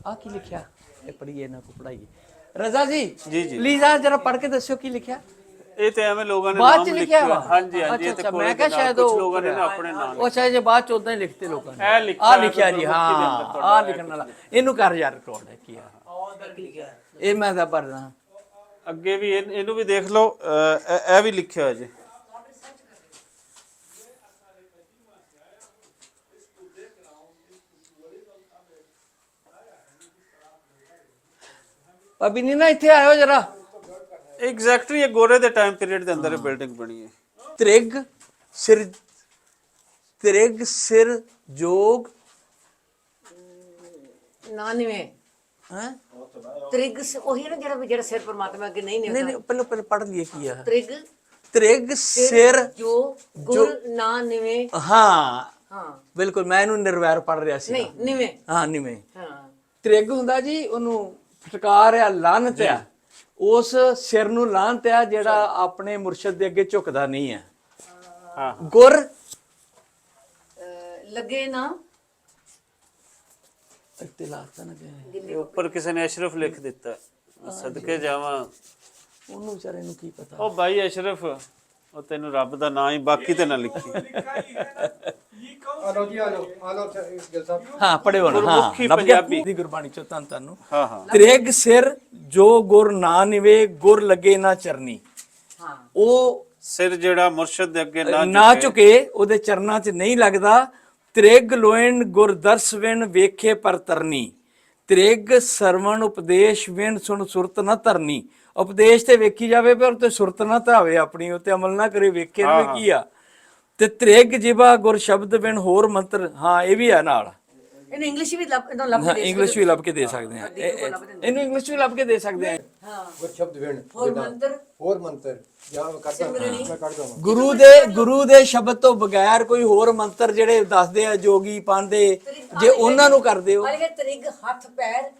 आ की लिखा ये पढ़िए ना को पढ़ाइए रजा जी जी, जी। प्लीज आ जरा पढ़ के दस्यो की लिखा ਇਹ ਤੇ ਐਵੇਂ ਲੋਕਾਂ ਨੇ ਬਾਅਦ ਨਾਮ ਚ ਲਿਖੇ ਲਿਖਿਆ ਹੋਏ। ਵਾ ਹਾਂਜੀ ਹਾਂਜੀ, ਇਹ ਤੇ ਅੱਛਾ, ਕੋਲੇ ਮੈਂ ਦੇ ਕਿਹਾ ਨਾਲ ਸ਼ਾਇਦ ਕੁਝ ਉਹ ਲੋਕਾਂ ਨੇ ਨਾ ਆਪਣੇ ਨਾਮ ਉਹ ਸ਼ਾਇਦ ਜੇ ਬਾਅਦ ਚ ਉਦਾਂ ਹੀ ਲਿਖਤੇ ਲੋਕਾਂ ਨੇ। ਇਹ ਲਿਖਿਆ ਆ ਹੋਇਆ ਲਿਖਿਆ ਜੀ, ਗੁਰਮੁਖੀ ਦੇ ਅੰਦਰ ਹਾਂ ਤੁਹਾਡਾ ਆ ਲਿਖਣ ਵਾਲਾ ਇਹਨੂੰ ਕਰ ਯਾਰ ਰਿਕਾਰਡ ਹੈ ਕੀ ਆ ਇਹ ਮੈਂ ਤਾਂ ਪੜਦਾ। ਅੱਗੇ ਵੀ ਇਹਨੂੰ ਵੀ ਦੇਖ ਲਓ, ਇਹ ਵੀ ਲਿਖਿਆ ਹੋਇਆ ਜੀ। ਅਭੀ ਨਹੀਂ ਨਾ ਇੱਥੇ ਆਇਓ ਜਰਾ। ਐਗਜ਼ੈਕਟਲੀ ਇਹ ਗੋਰੇ ਦੇ ਟਾਈਮ ਪੀਰੀਅਡ ਦੇ ਅੰਦਰ ਇਹ ਬਿਲਡਿੰਗ ਬਣੀ ਹੈ। ਤ੍ਰਿਗ ਸਿਰ ਜੋਗ 99 ਹੈ ਤ੍ਰਿਗ ਉਹੀ ਨਾ ਜਿਹੜਾ ਸਿਰ ਪਰਮਾਤਮਾ ਅੱਗੇ ਨਹੀਂ ਨਹੀਂ ਨਹੀਂ ਪਹਿਲਾਂ ਪੜ੍ਹ ਲਈਏ ਕੀ ਆ। ਤ੍ਰਿਗ ਸਿਰ ਜੋ ਗੁਰ ਨਾ ਨਿਵੇਂ। ਹਾਂ ਹਾਂ ਬਿਲਕੁਲ, ਮੈਂ ਇਹਨੂੰ ਨਿਰਵੈਰ ਪੜ੍ਹ ਰਿਹਾ ਸੀ। ਨਹੀਂ ਨਿਵੇਂ। ਹਾਂ ਨਿਵੇਂ। ਹਾਂ ਤ੍ਰਿਗ ਹੁੰਦਾ ਜੀ, ਉਹਨੂੰ ਫਟਕਾਰ ਆ, ਲਾਨਤ ਆ, ਉਸ ਸਿਰ ਨੂੰ ਲਾਨਤ ਆ ਜਿਹੜਾ ਆਪਣੇ ਮੁਰਸ਼ਿਦ ਦੇ ਅੱਗੇ ਝੁਕਦਾ ਨਹੀਂ ਹੈ। ਹਾਂ ਗੁਰ ਲੱਗੇ ਨਾ ਇਤਲਾਤਾ ਨਾ ਕਿ ਇਹ ਉੱਪਰ ਕਿਸੇ ਨੇ ਅਸ਼ਰਫ ਲਿਖ ਦਿੱਤਾ, ਸਦਕੇ ਜਾਵਾਂ। ਉਹਨੂੰ ਵਿਚਾਰੇ ਨੂੰ ਕੀ ਪਤਾ। ਉਹ ਭਾਈ ਅਸ਼ਰਫ, ਉਹ ਤੈਨੂੰ ਰੱਬ ਦਾ ਨਾਂ ਹੀ ਬਾਕੀ ਤੇ ਨਾ ਲਿਖੀ। ਆਲੋ ਜੀ ਆਲੋ ਗਿਲ ਸਾਹਿਬ। ਹਾਂ ਪੜਿਓ ਨਾ। ਹਾਂ ਗੁਰਮੁਖੀ ਲੱਭ ਗਿਆ ਪੰਜਾਬੀ ਦੀ ਗੁਰਬਾਣੀ ਚੋਂ ਤੁਹਾਨੂੰ। ਹਾਂ ਹਾਂ, ਤ੍ਰਿਗ ਸਿਰ ਜੋ ਗੁਰ ਨਾ ਨਿਵੇ ਗੁਰ ਲੱਗੇ ਨਾ ਚਰਨੀ। ਹਾਂ ਉਹ ਸਿਰ ਜਿਹੜਾ ਮੁਰਸ਼ਿਦ ਦੇ ਅੱਗੇ ਨਾ ਝੁਕੇ, ਉਹਦੇ ਚਰਨਾਂ 'ਚ ਨਹੀਂ ਲੱਗਦਾ। ਤ੍ਰਿਗ ਲੋਇਨ ਗੁਰਦਰਸ ਵਿਣ ਵੇਖੇ ਪਰ ਤਰਨੀ। ਤ੍ਰਿਗ ਸਰਵਣ ਉਪਦੇਸ਼ ਵਿਣ ਸੁਣ ਸੁਰਤ ਨਾ ਧਰਨੀ। ਉਪਦੇਸ਼ ਤੇ ਵੇਖੀ ਜਾਵੇ ਪਰ ਤੇ ਸੁਰਤ ਨਾ ਧਾਵੇ, ਆਪਣੀ ਉੱਤੇ ਅਮਲ ਨਾ ਕਰੇ, ਵੇਖੇ ਨਾ ਕੀ ਆ। ਤੇ ਤ੍ਰਿਗ ਜਿਬਾ ਗੁਰ ਸ਼ਬਦ ਵਿਣ ਹੋਰ ਮੰਤਰ। ਹਾਂ ਇਹ ਵੀ ਆ ਨਾਲ। ਇਹਨੂੰ ਇੰਗਲਿਸ਼ ਵੀ ਲੱਭ ਹਾਂ ਇੰਗਲਿਸ਼ ਵੀ ਲੱਭ ਕੇ ਦੇ ਸਕਦੇ ਆ, ਇਹਨੂੰ ਇੰਗਲਿਸ਼ ਵੀ ਲੱਭ ਕੇ ਦੇ ਸਕਦੇ ਆ। ਹਾਂ ਗੁਰ ਸ਼ਬਦ ਵਿਣ ਹੋਰ ਮੰਤਰ ਜਾਂ ਕਰਦਾ ਮੈਂ ਕੱਢ ਦਵਾਂ। ਗੁਰੂ ਦੇ ਸ਼ਬਦ ਤੋਂ ਬਗੈਰ ਕੋਈ ਹੋਰ ਮੰਤਰ ਜਿਹੜੇ ਦੱਸਦੇ ਆ ਜੋਗੀ ਪਾਉਂਦੇ, ਜੇ ਉਹਨਾਂ ਨੂੰ ਕਰਦੇ ਹੋ। ਵਾਲੇ ਤ੍ਰਿਗ ਹੱਥ ਪੈਰ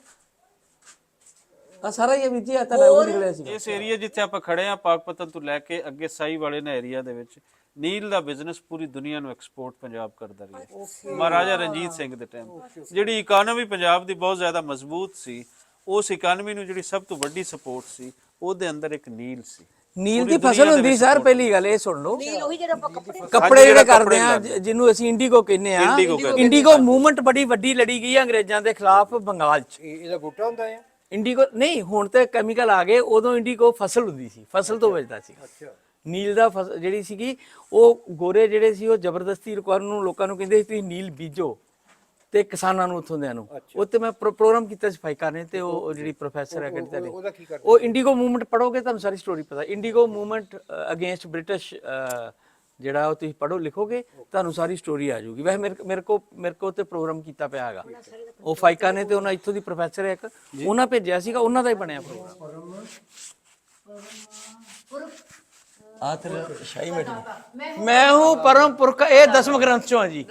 ਆ ਸਾਰਾ ਇਹ ਵਿੱਚ ਆ ਤਾਂ ਲੱਗ ਨਿਕਲਿਆ ਸੀ। ਇਸ ਏਰੀਆ ਜਿੱਥੇ ਆਪਾਂ ਖੜੇ ਆ, ਪਾਕਪਤਨ ਤੋਂ ਲੈ ਕੇ ਅੱਗੇ ਸਾਈ ਵਾਲੇ ਨੇ ਏਰੀਆ ਦੇ ਵਿੱਚ ਨੀਲ ਦਾ ਬਿਜ਼ਨਸ ਪੂਰੀ ਦੁਨੀਆ ਨੂੰ ਐਕਸਪੋਰਟ ਪੰਜਾਬ ਕਰਦਾ ਰਿਹਾ। ਮਹਾਰਾਜਾ ਰਣਜੀਤ ਸਿੰਘ ਦੇ ਟਾਈਮ ਜਿਹੜੀ ਇਕਨੋਮੀ ਪੰਜਾਬ ਦੀ ਬਹੁਤ ਜ਼ਿਆਦਾ ਮਜ਼ਬੂਤ ਸੀ, ਉਸ ਇਕਨੋਮੀ ਨੂੰ ਜਿਹੜੀ ਸਭ ਤੋਂ ਵੱਡੀ ਸਪੋਰਟ ਸੀ, ਉਹਦੇ ਅੰਦਰ ਇੱਕ ਨੀਲ ਸੀ। ਨੀਲ ਦੀ ਫਸਲ ਹੁੰਦੀ ਸਰ, ਪਹਿਲੀ ਗੱਲ ਇਹ ਸੁਣ ਲਓ। ਨੀਲ ਉਹੀ ਜਿਹੜਾ ਆਪਾਂ ਕੱਪੜੇ ਜਿਹੜੇ ਕਰਦੇ ਆ, ਜਿਹਨੂੰ ਅਸੀਂ ਇੰਡੀਗੋ ਕਹਿੰਦੇ ਆ। ਇੰਡੀਗੋ ਮੂਵਮੈਂਟ ਬੜੀ ਵੱਡੀ ਲੜੀ ਗਈ ਅੰਗਰੇਜ਼ਾਂ ਦੇ ਖਿਲਾਫ ਬੰਗਾਲ 'ਚ। ਇਹਦਾ ਬੂਟਾ ਹੁੰਦਾ ਹੈ। ਇੰਡੀਗੋ ਨਹੀਂ, ਹੁਣ ਤੇ ਕੈਮੀਕਲ ਆ ਗਏ, ਉਦੋਂ ਇੰਡੀਗੋ ਫਸਲ ਹੁੰਦੀ ਸੀ, ਫਸਲ ਤੋਂ ਬਚਦਾ ਸੀ। ਨੀਲ ਦਾ ਜਿਹੜੀ ਸੀਗੀ, ਉਹ ਗੋਰੇ ਜਿਹੜੇ ਸੀ ਉਹ ਜ਼ਬਰਦਸਤੀ ਨੂੰ ਲੋਕਾਂ ਨੂੰ ਕਹਿੰਦੇ ਸੀ ਤੁਸੀਂ ਨੀਲ ਬੀਜੋ, ਤੇ ਕਿਸਾਨਾਂ ਨੂੰ ਉੱਥੋਂ ਦਿਆਂ ਨੂੰ। ਉੱਤੇ ਮੈਂ ਪ੍ਰੋਗਰਾਮ ਕੀਤਾ ਸੀ ਫਾਈਕਾ ਨੇ, ਤੇ ਉਹ ਜਿਹੜੀ ਪ੍ਰੋਫੈਸਰ ਹੈ ਕਹਿੰਦੇ ਉਹ ਇੰਡੀਗੋ ਮੂਵਮੈਂਟ ਪੜੋਗੇ ਤੁਹਾਨੂੰ ਸਾਰੀ ਸਟੋਰੀ ਪਤਾ। ਇੰਡੀਗੋ ਮੂਵਮੈਂਟ ਅਗੇਂਸਟ ਬ੍ਰਿਟਿਸ਼ ਜਿਹੜਾ ਉਹ ਤੁਸੀਂ ਪੜੋ ਲਿਖੋਗੇ ਤੁਹਾਨੂੰ ਸਾਰੀ ਸਟੋਰੀ ਆ ਜਾਊਗੀ। ਵੈਸੇ ਮੇਰੇ ਕੋ ਤੇ ਪ੍ਰੋਗਰਾਮ ਕੀਤਾ ਪਿਆ ਹੈਗਾ ਉਹ ਫਾਈਕਾ ਨੇ, ਤੇ ਉਹਨਾਂ ਇੱਥੋਂ ਦੀ ਪ੍ਰੋਫੈਸਰ ਹੈ ਇੱਕ, ਉਹਨਾਂ ਭੇਜਿਆ ਸੀਗਾ, ਉਹਨਾਂ ਦਾ ਹੀ ਬਣਿਆ ਪ੍ਰੋਗਰਾਮ। ਸ਼ਾਹੀ ਮਿੱਠੀ ਮੈਂ ਹੂੰ ਪਰਮ ਪੁਰਖ। ਇਹ 10ਵੇਂ ਗ੍ਰੰਥ ਚੋਂ ਆ ਜੀ,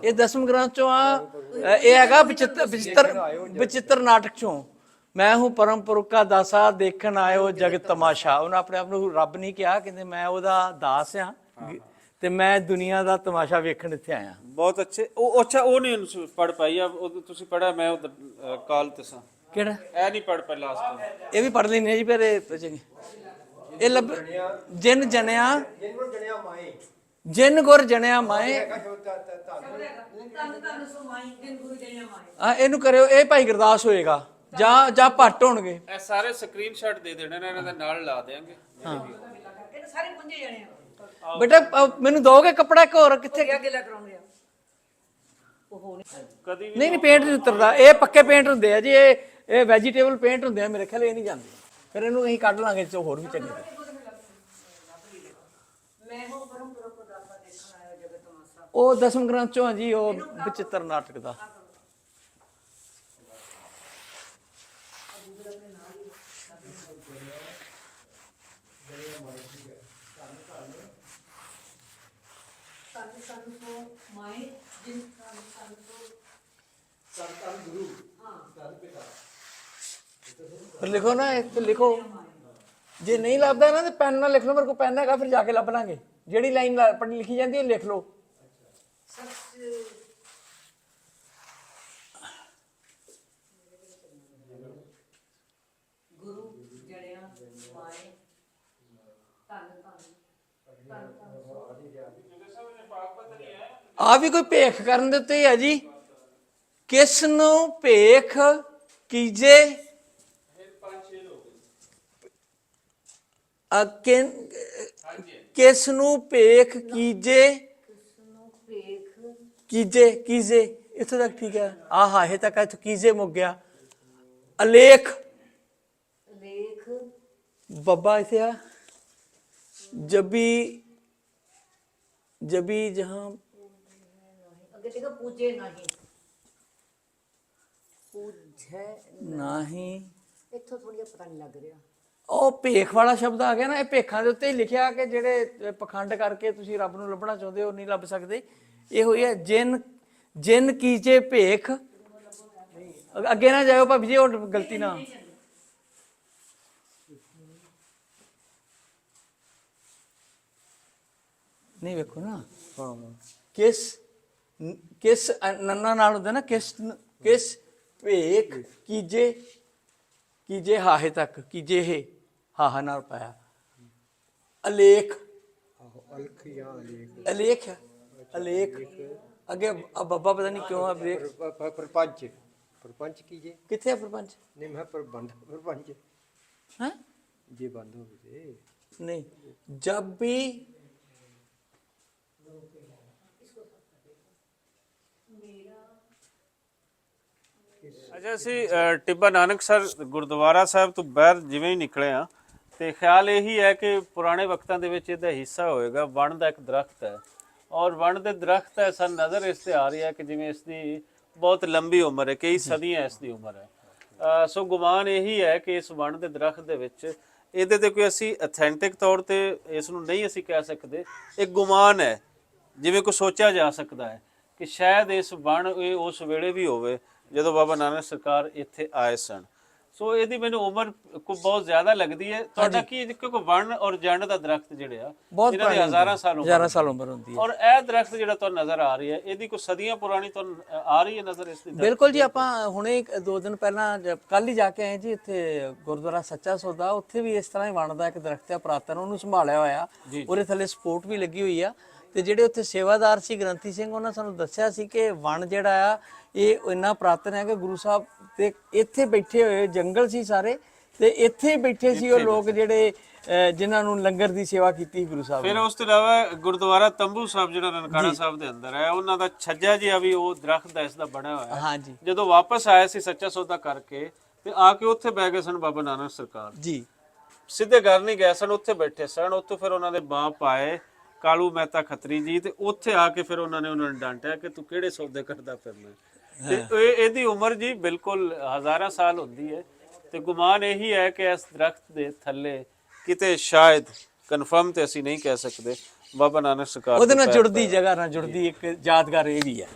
ਇਹ 10ਵੇਂ ਗ੍ਰੰਥ ਚੋਂ ਆ। ਇਹ ਹੈਗਾ ਵਿਚਿੱਤਰ ਨਾਟਕ ਚੋਂ। ਮੈਂ ਹੂੰ ਪਰਮ ਪੁਰਖ ਦਾ ਦਾਸਾ ਦੇਖਣ ਆਇਓ ਜਗਤ ਤਮਾਸ਼ਾ। ਉਹਨੇ ਆਪਣੇ ਆਪ ਨੂੰ ਰੱਬ ਨਹੀਂ ਕਿਹਾ, ਕਹਿੰਦੇ ਮੈਂ ਉਹਦਾ ਦਾਸ ਆ ਤੇ ਮੈਂ ਦੁਨੀਆ ਦਾ ਤਮਾਸ਼ਾ ਵੇਖਣ ਇੱਥੇ ਆਇਆ। ਬਹੁਤ ਅੱਛੇ। ਉਹ ਅੱਛਾ, ਉਹ ਨਹੀਂ ਪੜ ਪਾਈ ਆ, ਉਹ ਤੁਸੀਂ ਪੜਿਆ। ਮੈਂ ਉਹ ਕਾਲ ਤਸਾਂ ਕਿਹੜਾ ਇਹ ਨਹੀਂ ਪੜ ਪਾਈ ਲਾਸਟ। ਇਹ ਵੀ ਪੜ ਲੈਣੇ ਜੀ ਫਿਰ। ਇਹ ਲੱਭ ਜਿਨ ਜਣਿਆ ਜਿਨ ਗੁਰ ਜਣਿਆ ਮਾਏ। ਇਹਨੂੰ ਕਰਿਓ, ਇਹ ਭਾਈ ਗੁਰਦਾਸ ਹੋਏਗਾ ਜਾਂ ਭੱਟ ਹੋਣਗੇ। ਇਹ ਸਾਰੇ ਸਕਰੀਨਸ਼ਾਟ ਦੇ ਦੇਣੇ ਨੇ, ਇਹਨਾਂ ਦੇ ਨਾਲ ਲਾ ਦੇਾਂਗੇ। ਇਹ ਸਾਰੇ ਪੁੰਜੇ ਜਾਣੇ ਆ। ਬੇਟਾ ਮੈਨੂੰ ਦੋਗੇ ਕੱਪੜਾ ਇੱਕ ਹੋਰ? ਕਿੱਥੇ ਕਿਆ ਗਿਲਾ ਕਰਾਉਂਦੇ ਆ ਉਹ ਕਦੀ ਵੀ ਨਹੀਂ ਪੇਂਟ ਨਹੀਂ ਉਤਰਦਾ। ਇਹ ਪੱਕੇ ਪੇਂਟ ਹੁੰਦੇ ਆ ਜੀ, ਇਹ ਵੈਜੀਟੇਬਲ ਪੇਂਟ ਹੁੰਦੇ ਆ ਮੇਰੇ ਖਿਆਲ। ਇਹ ਨਹੀਂ ਜਾਂਦੇ, ਫਿਰ ਇਹਨੂੰ ਅਸੀਂ ਕੱਢ ਲਾਂਗੇ ਤੇ ਹੋਰ ਵੀ ਚੰਗੇ। ਮੈਂ ਹੋ ਪਰਮ ਪੁਰਖ ਦਾ ਦਾਸਾ ਦੇਖਣ ਆਇਆ ਜਗਤ ਤਮਾਸ਼ਾ। ਉਹ 10ਵੇਂ ਗ੍ਰੰਥ ਚੋਂ ਆ ਜੀ, ਉਹ ਵਿਚਿੱਤਰ ਨਾਟਕ ਦਾ। ਤੋਂ ਮਾਏ ਜਿਨ ਤਨ ਤੋਂ ਸੰਤਨ ਗੁਰੂ ਹਾਂ ਫਿਰ ਲਿਖੋ ਨਾ, ਇੱਕ ਲਿਖੋ। ਜੇ ਨਹੀਂ ਲੱਭਦਾ ਨਾ ਤੇ ਪੈਨ ਨਾਲ ਲਿਖ ਲਓ, ਮੇਰੇ ਕੋਲ ਪੈਨ ਹੈਗਾ, ਫਿਰ ਜਾ ਕੇ ਲੱਭ ਲਾਂਗੇ। ਜਿਹੜੀ ਲਾਈਨ ਪੜ੍ਹੀ ਲਿਖੀ ਜਾਂਦੀ ਹੈ ਲਿਖ ਲਓ। ਗੁਰੂ ਜੜਿਆ ਮਾਏ ਤਨ ਆ ਵੀ ਕੋਈ ਭੇਖ ਕਰਨ ਦੇ ਉੱਤੇ ਹੀ ਹੈ ਜੀ। ਕਿਸ ਨੂੰ ਭੇਖ ਕੀਜੇ, ਕਿਸ ਨੂੰ ਭੇਖ ਕੀਜੇ, ਨੂੰ ਭੇਖ ਕੀਜੇ ਇੱਥੋਂ ਤੱਕ ਠੀਕ ਹੈ। ਆਹ ਇਹ ਤੱਕ ਇੱਥੋਂ ਕੀਜੇ ਮੁੱਕ ਗਿਆ। ਅਲੇਖ ਲੇਖ ਬੱਬਾ ਇੱਥੇ ਆ। ਜਬੀ ਜਹਾਂ ਅੱਗੇ ਦੇਖੋ ਪੂਜੇ ਨਹੀਂ ਪੂਜੈ ਨਹੀਂ, ਇੱਥੋਂ ਥੋੜੀ ਜਿਹਾ ਪਤਾ ਨਹੀਂ ਲੱਗ ਰਿਹਾ। ਉਹ ਭੇਖ ਵਾਲਾ ਸ਼ਬਦ ਆ ਗਿਆ ਨਾ। ਇਹ ਭੇਖਾਂ ਦੇ ਉੱਤੇ ਹੀ ਲਿਖਿਆ ਕਿ ਜਿਹੜੇ ਪਖੰਡ ਕਰਕੇ ਤੁਸੀਂ ਰੱਬ ਨੂੰ ਲੱਭਣਾ ਚਾਹੁੰਦੇ ਹੋ ਨਹੀਂ ਲੱਭ ਸਕਦੇ। ਇਹ ਹੋਈ ਹੈ ਜਿਨ ਕੀਜੇ ਭੇਖ। ਅੱਗੇ ਨਾ ਜਾਇਓ ਭਾਬੀ ਜੀ, ਉਹ ਗਲਤੀ ਨਾ। ਨਹੀਂ ਵੇਖੋ ਨਾ, ਕਿਸ ਨੰਨਾ ਨਾਲ ਹੁੰਦਾ ਨਾ, ਕਿਸ ਭੇਖ ਕੀਜੇ ਹਾਹੇ ਤੱਕ, ਕੀਜੇ ਇਹ ਹਾਹਾ ਨਾਲ ਪਾਇਆ। ਅਲੇਖ ਅਲਖ ਜਾਂ ਅਲੇਖ, ਅਲੇਖ ਹੈ, ਅਲੇਖ ਅੱਗੇ ਬੱਬਾ ਪਤਾ ਨਹੀਂ ਕਿਉਂ ਆ ਬ੍ਰੇਕ। ਪ੍ਰਪੰਚ ਕੀਜੇ। ਕਿੱਥੇ ਆ ਪ੍ਰਪੰਚ? ਨਹੀਂ ਮੈਂ ਪ੍ਰਬੰਧ ਪ੍ਰਪੰਚ ਹੈ ਜੇ ਬੰਦ ਹੋ ਗਏ ਨਹੀਂ। ਜਬ ਵੀ ਅੱਛਾ, ਅਸੀਂ ਟਿੱਬਾ ਨਾਨਕਸਰ ਗੁਰਦੁਆਰਾ ਸਾਹਿਬ ਤੋਂ ਬਾਹਰ ਜਿਵੇਂ ਹੀ ਨਿਕਲੇ ਆ ਤੇ ਖਿਆਲ ਇਹੀ ਹੈ ਕਿ ਪੁਰਾਣੇ ਵਕਤਾਂ ਦੇ ਵਿੱਚ ਇਹਦਾ ਹਿੱਸਾ ਹੋਏਗਾ। ਵਣ ਦਾ ਇੱਕ ਦਰਖਤ ਹੈ ਔਰ ਵਣ ਦੇ ਦਰਖਤ ਹੈ, ਸਾਨੂੰ ਨਜ਼ਰ ਇਸ ਤੇ ਆ ਰਹੀ ਹੈ ਕਿ ਜਿਵੇਂ ਇਸ ਦੀ ਬਹੁਤ ਲੰਬੀ ਉਮਰ ਹੈ, ਕਈ ਸਦੀਆਂ ਇਸ ਦੀ ਉਮਰ ਹੈ। ਸੋ ਗੁਮਾਨ ਇਹੀ ਹੈ ਕਿ ਇਸ ਵਣ ਦੇ ਦਰਖਤ ਦੇ ਵਿੱਚ ਇਹਦੇ ਤੇ ਕੋਈ ਅਸੀਂ ਅਥੈਂਟਿਕ ਤੌਰ ਤੇ ਇਸ ਨੂੰ ਨਹੀਂ ਅਸੀਂ ਕਹਿ ਸਕਦੇ। ਇੱਕ ਗੁਮਾਨ ਹੈ, ਜਿਵੇਂ ਕੋਈ ਸੋਚਿਆ ਜਾ ਸਕਦਾ ਹੈ ਕਿ ਸ਼ਾਇਦ ਇਸ ਵਣ ਇਹ ਉਸ ਵੇਲੇ ਵੀ ਹੋਵੇ ਜਦੋਂ ਬਾਬਾ ਨਾਨਕ ਸਰਕਾਰ ਇੱਥੇ ਆਏ ਸਨ। ਸੋ ਇਹਦੀ ਮੈਨੂੰ ਉਮਰ ਕੋ ਬਹੁਤ ਜ਼ਿਆਦਾ ਲੱਗਦੀ ਹੈ। ਤੁਹਾਡਾ ਕੀ, ਕਿਉਂਕਿ ਵਣ ਔਰ ਜੰਡ ਦਾ ਦਰਖਤ ਜਿਹੜੇ ਆ ਇਹਨਾਂ ਦੇ ਹਜ਼ਾਰਾਂ ਸਾਲ ਉਮਰ ਹੁੰਦੀ ਹੈ। ਔਰ ਇਹ ਦਰਖਤ ਜਿਹੜਾ ਤੁਹਾਨੂੰ ਨਜ਼ਰ ਆ ਰਹੀ ਹੈ, ਇਹਦੀ ਕੋਈ ਸਦੀਆਂ ਪੁਰਾਣੀ ਤੁਹਾਨੂੰ ਆ ਰਹੀ ਹੈ ਨਜ਼ਰ ਇਸ ਦੀ? ਬਿਲਕੁਲ ਜੀ। ਆਪਾਂ ਹੁਣੇ 2 ਦਿਨ ਪਹਿਲਾਂ ਕੱਲ ਹੀ ਜਾ ਕੇ ਆਏ ਜੀ ਇੱਥੇ ਗੁਰਦੁਆਰਾ ਸੱਚਾ ਸੌਦਾ। ਉੱਥੇ ਵੀ ਇਸ ਤਰ੍ਹਾਂ ਹੀ ਵਣ ਦਾ ਇੱਕ ਦਰਖਤ ਹੈ ਪੁਰਾਤਨ, ਉਹਨੂੰ ਸੰਭਾਲਿਆ ਹੋਇਆ। ਉਹਦੇ ਥੱਲੇ ਸਪੋਰਟ ਵੀ ਲੱਗੀ ਹੋਈ ਆ। ਤੇ ਜਿਹੜੇ ਉੱਥੇ ਸੇਵਾਦਾਰ ਸੀ ਗ੍ਰੰਥੀ ਸਿੰਘ, ਉਹਨਾਂ ਸਾਨੂੰ ਦੱਸਿਆ ਸੀ ਕਿ ਵਣ ਜਿਹੜਾ ਆ ਇਹ ਇੰਨਾ ਪੁਰਾਤਨ ਹੈ ਕਿ ਗੁਰੂ ਸਾਹਿਬ ਤੇ ਇੱਥੇ ਬੈਠੇ ਹੋਏ ਜੰਗਲ ਸੀ ਸਾਰੇ, ਤੇ ਇੱਥੇ ਬੈਠੇ ਸੀ ਉਹ ਲੋਕ ਜਿਹੜੇ ਜਿਨ੍ਹਾਂ ਨੂੰ ਲੰਗਰ ਦੀ ਸੇਵਾ ਕੀਤੀ ਗੁਰੂ ਸਾਹਿਬ। ਫਿਰ ਉਸ ਤੋਂ ਇਲਾਵਾ ਗੁਰਦੁਆਰਾ ਤੰਬੂ ਸਾਹਿਬ ਜਿਹੜਾ ਨਨਕਾਣਾ ਸਾਹਿਬ ਦੇ ਅੰਦਰ ਹੈ, ਉਹਨਾਂ ਦਾ ਛੱਜਾ ਜਿਹਾ ਵੀ ਉਹ ਦਰਖਤ ਦਾ ਇਸ ਦਾ ਬਣਿਆ ਹੋਇਆ ਹੈ। ਹਾਂਜੀ। ਜਦੋਂ ਵਾਪਸ ਆਏ ਸੀ ਸੱਚਾ ਸੌਦਾ ਕਰਕੇ ਤੇ ਆ ਕੇ ਉੱਥੇ ਬਹਿ ਗਏ ਸਨ ਬਾਬਾ ਨਾਨਕ ਸਰਕਾਰ ਜੀ। ਸਿੱਧੇ ਘਰ ਨਹੀਂ ਗਏ ਸਨ, ਉੱਥੇ ਬੈਠੇ ਸਨ। ਉੱਥੋਂ ਫਿਰ ਉਹਨਾਂ ਦੇ ਬਾਪ ਆਏ ਕਾਲੂ ਮਹਿਤਾ ਖੱਤਰੀ ਜੀ, ਤੇ ਉੱਥੇ ਆ ਕੇ ਫਿਰ ਉਹਨਾਂ ਨੇ ਡਾਂਟਿਆ ਕਿ ਤੂੰ ਕਿਹੜੇ ਸੌਦੇ ਕਰਦਾ ਫਿਰਨਾ। ਤੇ ਇਹਦੀ ਉਮਰ ਜੀ ਬਿਲਕੁਲ ਹਜ਼ਾਰਾਂ ਸਾਲ ਹੁੰਦੀ ਹੈ। ਤੇ ਗੁਮਾਨ ਇਹੀ ਹੈ ਕਿ ਇਸ ਦਰਖਤ ਦੇ ਥੱਲੇ ਕਿਤੇ ਸ਼ਾਇਦ ਕਨਫਰਮ ਤੇ ਅਸੀਂ ਨਹੀਂ ਕਹਿ ਸਕਦੇ ਬਾਬਾ ਨਾਨਕ ਸਰਕਾਰ ਉਹਦੇ ਨਾਲ ਜੁੜਦੀ ਜਗ੍ਹਾ ਨਾਲ ਜੁੜਦੀ ਇੱਕ ਯਾਦਗਾਰ ਇਹ ਵੀ ਹੈ।